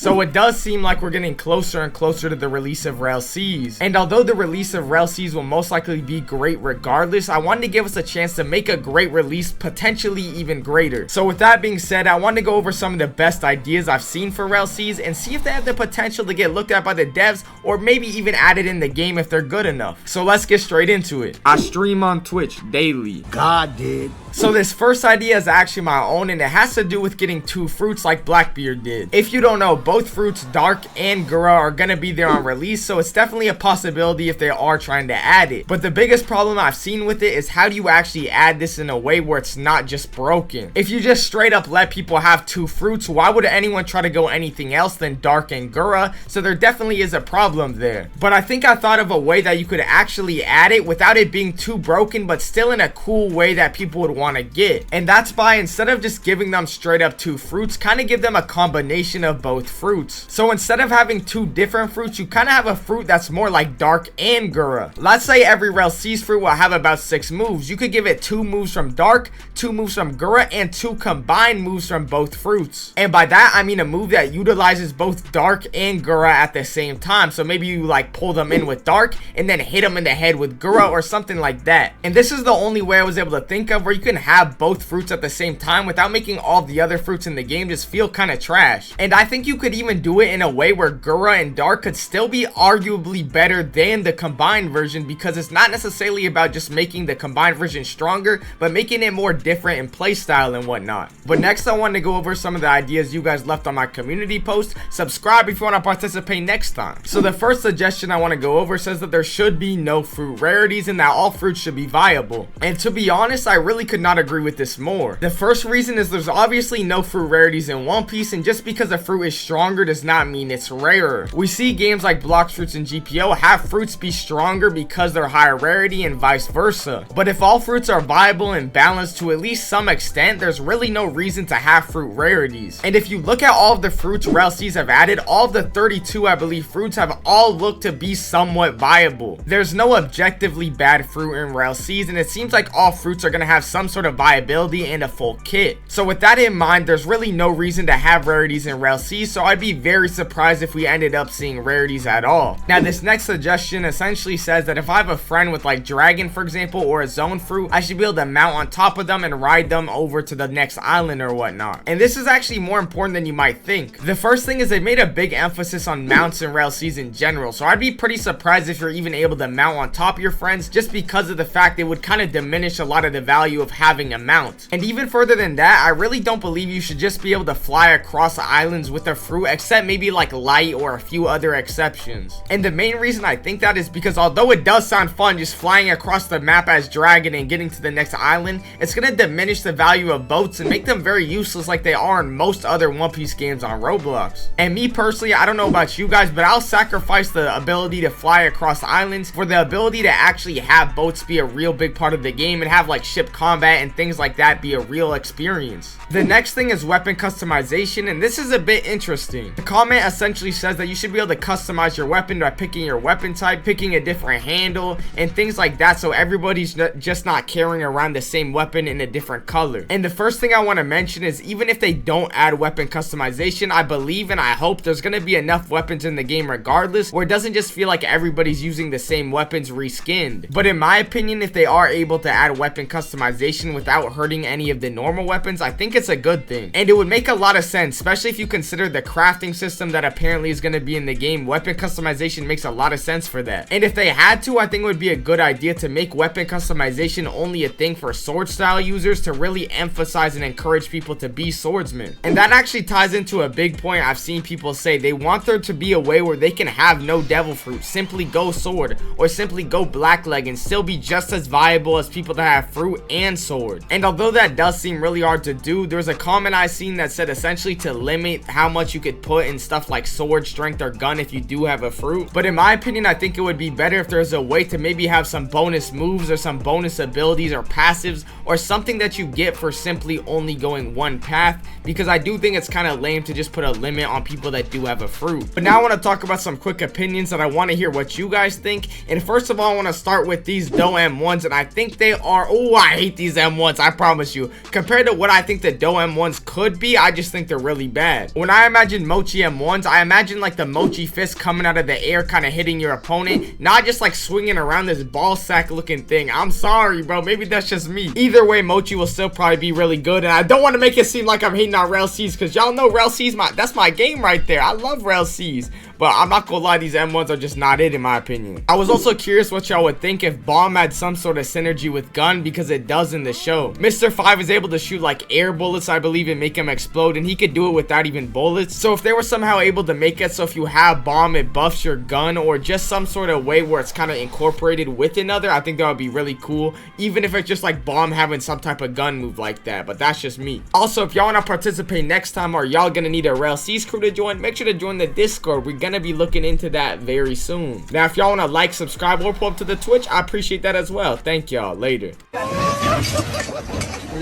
So it does seem like we're getting closer and closer to the release of Rell Seas. And although the release of Rell Seas will most likely be great regardless, I wanted to give us a chance to make a great release, potentially even greater. So with that being said, I want to go over some of the best ideas I've seen for Rell Seas and see if they have the potential to get looked at by the devs, or maybe even added in the game if they're good enough. So let's get straight into it. I stream on Twitch daily. God did. So this first idea is actually my own, and it has to do with getting two fruits like Blackbeard did. If you don't know, both fruits, Dark and Gura, are gonna be there on release, so it's definitely a possibility if they are trying to add it. But the biggest problem I've seen with it is how do you actually add this in a way where it's not just broken? If you just straight up let people have two fruits, why would anyone try to go anything else than Dark and Gura? So there definitely is a problem there. But I think I thought of a way that you could actually add it without it being too broken, but still in a cool way that people would want to get. And that's by, instead of just giving them straight up two fruits, kind of give them a combination of both fruits. So instead of having two different fruits, you kind of have a fruit that's more like Dark and Gura. Let's say every Rell Seas fruit will have about 6 moves. You could give it 2 moves from Dark, 2 moves from Gura, and 2 combined moves from both fruits. And by that I mean a move that utilizes both Dark and Gura at the same time. So maybe you like pull them in with Dark and then hit them in the head with Gura or something like that. And this is the only way I was able to think of where you can have both fruits at the same time without making all the other fruits in the game just feel kind of trash. And I think you could even do it in a way where Gura and Dark could still be arguably better than the combined version, because it's not necessarily about just making the combined version stronger, but making it more different in playstyle and whatnot. But next I want to go over some of the ideas you guys left on my community post. Subscribe if you want to participate next time. So the first suggestion I want to go over says that there should be no fruit rarities and that all fruits should be viable. And to be honest, I really could not agree with this more. The first reason is there's obviously no fruit rarities in One Piece, and just because a fruit is stronger does not mean it's rarer. We see games like Blox Fruits and GPO have fruits be stronger because they're higher rarity and vice versa. But if all fruits are viable and balanced to at least some extent, there's really no reason to have fruit rarities. And if you look at all of the fruits Rell Seas have added, all of the 32 I believe fruits have all looked to be somewhat viable. There's no objectively bad fruit in Rell Seas, and it seems like all fruits are going to have some sort of viability and a full kit. So with that in mind, there's really no reason to have rarities in Rell Seas, so I'd be very surprised if we ended up seeing rarities at all. Now this next suggestion essentially says that if I have a friend with like Dragon for example, or a zone fruit, I should be able to mount on top of them and ride them over to the next island or whatnot. And this is actually more important than you might think. The first thing is they made a big emphasis on mounts in Rell Seas in general, so I'd be pretty surprised if you're even able to mount on top of your friends, just because of the fact it would kind of diminish a lot of the value of having a mount. And even further than that, I really don't believe you should just be able to fly across islands with a fruit, except maybe like Light or a few other exceptions. And the main reason I think that is because although it does sound fun just flying across the map as Dragon and getting to the next island, it's gonna diminish the value of boats and make them very useless like they are in most other One Piece games on Roblox. And me personally, I don't know about you guys, but I'll sacrifice the ability to fly across islands for the ability to actually have boats be a real big part of the game and have like ship combat and things like that be a real experience. The next thing is weapon customization, and this is a bit interesting. The comment essentially says that you should be able to customize your weapon by picking your weapon type, picking a different handle, and things like that, so everybody's just not carrying around the same weapon in a different color. And the first thing I want to mention is even if they don't add weapon customization, I believe and I hope there's going to be enough weapons in the game regardless, where it doesn't just feel like everybody's using the same weapons reskinned. But in my opinion, if they are able to add weapon customization without hurting any of the normal weapons, I think it's a good thing. And it would make a lot of sense, especially if you consider the crafting system that apparently is going to be in the game. Weapon customization makes a lot of sense for that. And if they had to, I think it would be a good idea to make weapon customization only a thing for sword style users, to really emphasize and encourage people to be swordsmen. And that actually ties into a big point I've seen people say. They want there to be a way where they can have no devil fruit, simply go sword, or simply go blackleg and still be just as viable as people that have fruit and sword. And although that does seem really hard to do, there's a comment I seen that said essentially to limit how much you could put in stuff like sword, strength, or gun if you do have a fruit. But in my opinion, I think it would be better if there's a way to maybe have some bonus moves or some bonus abilities or passives or something that you get for simply only going one path, because I do think it's kind of lame to just put a limit on people that do have a fruit. But now I want to talk about some quick opinions that I want to hear what you guys think. And first of all, I want to start with these Doe M1s, and I think they are, oh, I hate these M1s, I promise you. Compared to what I think the Dough M1s could be, I just think they're really bad. When I imagine Mochi M1s, I imagine like the Mochi fist coming out of the air, kind of hitting your opponent, not just like swinging around this ball sack looking thing. I'm sorry, bro. Maybe that's just me. Either way, Mochi will still probably be really good, and I don't want to make it seem like I'm hating on Rell Seas, because y'all know Rell Seas, that's my game right there. I love Rell Seas. But I'm not gonna lie, these M1s are just not it in my opinion. I was also curious what y'all would think if Bomb had some sort of synergy with Gun, because it does in the show. Mr. 5 is able to shoot like air bullets, I believe, and make them explode, and he could do it without even bullets. So if they were somehow able to make it so if you have Bomb, it buffs your gun, or just some sort of way where it's kind of incorporated with another, I think that would be really cool, even if it's just like Bomb having some type of gun move like that. But that's just me. Also, if y'all want to participate next time, or y'all gonna need a Rell Seas crew to join, make sure to join the Discord. We're gonna be looking into that very soon. Now, if y'all want to like, subscribe, or pull up to the Twitch, I appreciate that as well. Thank y'all. Later.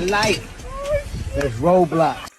Life. There's Roblox.